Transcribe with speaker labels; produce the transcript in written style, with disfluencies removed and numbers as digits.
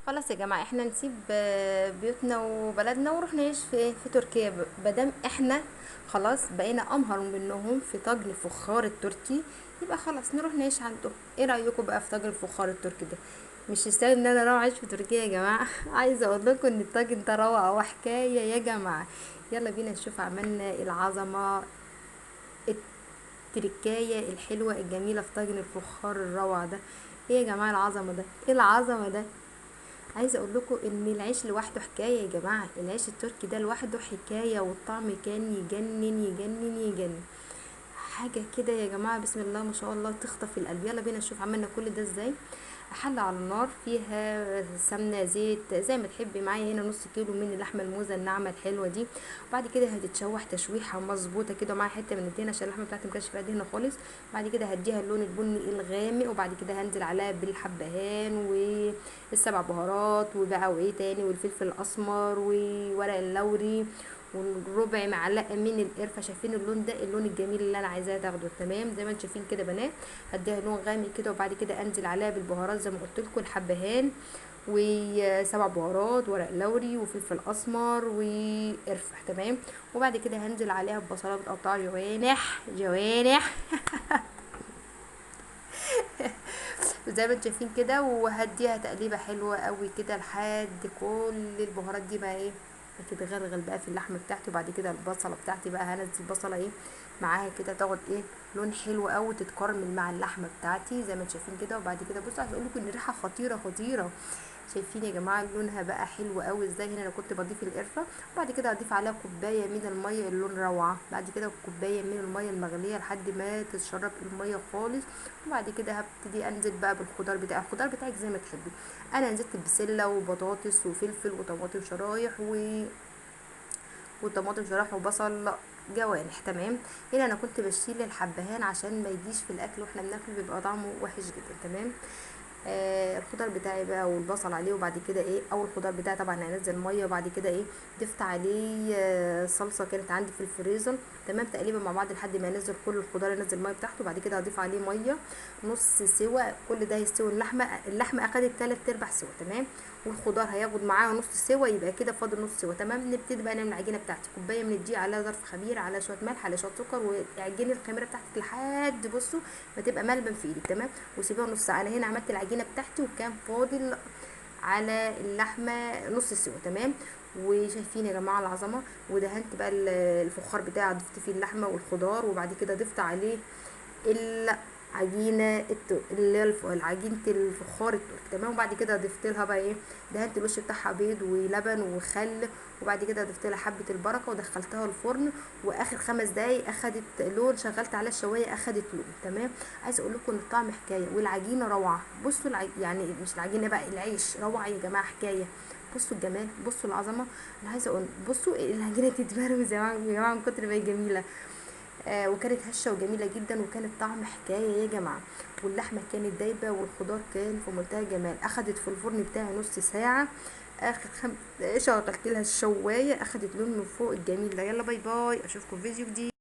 Speaker 1: خلاص يا جماعة، احنا نسيب بيوتنا وبلدنا ونروح نعيش في تركيا. مادام احنا خلاص بقينا امهر منهم في طاجن الفخار التركي، يبقى خلاص نروح نعيش عندهم. ايه رأيكم بقى في طاجن الفخار التركي ده؟ مش يستاهل ان انا اروح اعيش في تركيا يا جماعة؟ عايزة اقول لكم ان الطاجن ده روعة وحكاية يا جماعة. يلا بينا نشوف عملنا العظمة، التركاية الحلوة الجميلة في طاجن الفخار الروعة ده. ايه يا جماعة العظمة ده، ايه العظمة ده! عايزه اقول لكم ان العيش لوحده حكايه يا جماعه. العيش التركي ده لوحده حكايه، والطعم كان يجنن يجنن يجنن. حاجه كده يا جماعه، بسم الله ما شاء الله، تخطف القلب. يلا بينا نشوف عملنا كل ده ازاي. حله على النار فيها سمنه زيت زي ما تحبي. معايا هنا نص كيلو من اللحمه الموزه الناعمه الحلوه دي. وبعد كده هتتشوح تشويحه مظبوطه كده، معايا حته من الدهنه عشان اللحمه بتاعتي مكانش فيها دهنه خالص. بعد كده هديها اللون البني الغامق، وبعد كده هنزل عليها بالحبهان والسبع بهارات وبقى وايه تاني، والفلفل الاسمر وورق اللوري وربع معلقه من القرفه. شايفين اللون ده، اللون الجميل اللي انا عايزاه تاخده تمام زي ما انتم شايفين كده بنات. هديها لون غامق كده، وبعد كده انزل عليها بالبهارات زي ما قلت لكم، الحبهان وسبع بهارات ورق لوري وفلفل اسمر وقرفه تمام. وبعد كده هنزل عليها ببصله متقطعه جوانح جوانح زي ما انتم شايفين كده. وهديها تقليبه حلوه قوي كده لحد كل البهارات دي بقى ايه، بتتغلغل بقى في اللحمه بتاعتي. وبعد كده البصله بتاعتي بقى هنزل البصله ايه معاها كده، تاخد ايه لون حلو قوي، تتكرمل مع اللحمه بتاعتي زي ما انتم شايفين كده. وبعد كده بصوا، عايزه اقول لكم ان الريحه خطيره خطيره. شايفين يا جماعه لونها بقى حلو قوي ازاي. هنا انا كنت بضيف القرفه، وبعد كده هضيف عليها كوبايه من الميه، اللون روعه. بعد كده كوبايه من الميه المغليه لحد ما تتشرب الميه خالص. وبعد كده هبتدي انزل بقى بالخضار بتاعي، الخضار بتاعك زي ما تحبي. انا نزلت بسله وبطاطس وفلفل وطماطم شرايح وطماطم شرايح وبصل جوانح تمام. هنا انا كنت بشيل الحبهان عشان ما يجيش في الاكل واحنا بناكله، بيبقى طعمه وحش جدا تمام. الخضار بتاعي بقى والبصل عليه. وبعد كده ايه، اول الخضار بتاعي طبعا هنزل ميه، وبعد كده ايه ضفت عليه صلصه كانت عندي في الفريزر تمام، تقريبا مع بعض لحد ما انزل كل الخضار، انزل الميه بتاعته. وبعد كده هضيف عليه ميه نص سوا. كل ده هيستوي. اللحمه اخدت 3/4 سوا تمام، والخضار هياخد معاه نص سوا، يبقى كده فاضل نص سوا تمام. نبتدي بقى نعمل العجينه بتاعتي. كوبايه من الدقيق على ظرف خميره على شويه ملح على شويه سكر، واعجني الخميره بتاعتك لحد بصوا ما تبقى ملبن في ايدك تمام. وسيبها نص ساعه. انا هنا عملت العجينه بتاعتي وكان فاضل على اللحمه نص سوا تمام. وشايفين يا جماعه العظمه. ودهنت بقى الفخار بتاعي، ضفت فيه اللحمه والخضار، وبعد كده ضفت عليه اللي هي عجينه الفخار التركي تمام. وبعد كده ضفت لها بقى ايه، دهنت الوش بتاعها بيض ولبن وخل. وبعد كده ضفت لها حبه البركه ودخلتها الفرن. واخر 5 دقايق اخدت لون، شغلت على الشوايه اخدت لون تمام. عايزه اقول لكم ان الطعم حكايه والعجينه روعه. بصوا يعني مش العجينه بقى، العيش روعه يا جماعه حكايه. بصوا الجمال، بصوا العظمه. انا عايزه اقول بصوا العجينه تتبرمز يا جماعه من كتر ما هي جميله. وكانت هشه وجميله جدا، وكانت طعم حكايه يا جماعه. واللحمه كانت دايبه، والخضار كان في منتهى الجمال. اخدت في الفرن بتاعي نص ساعه. اخر شغلت لها الشوايه، اخدت لون من فوق الجميل ده. يلا باي باي، اشوفكم في فيديو جديد.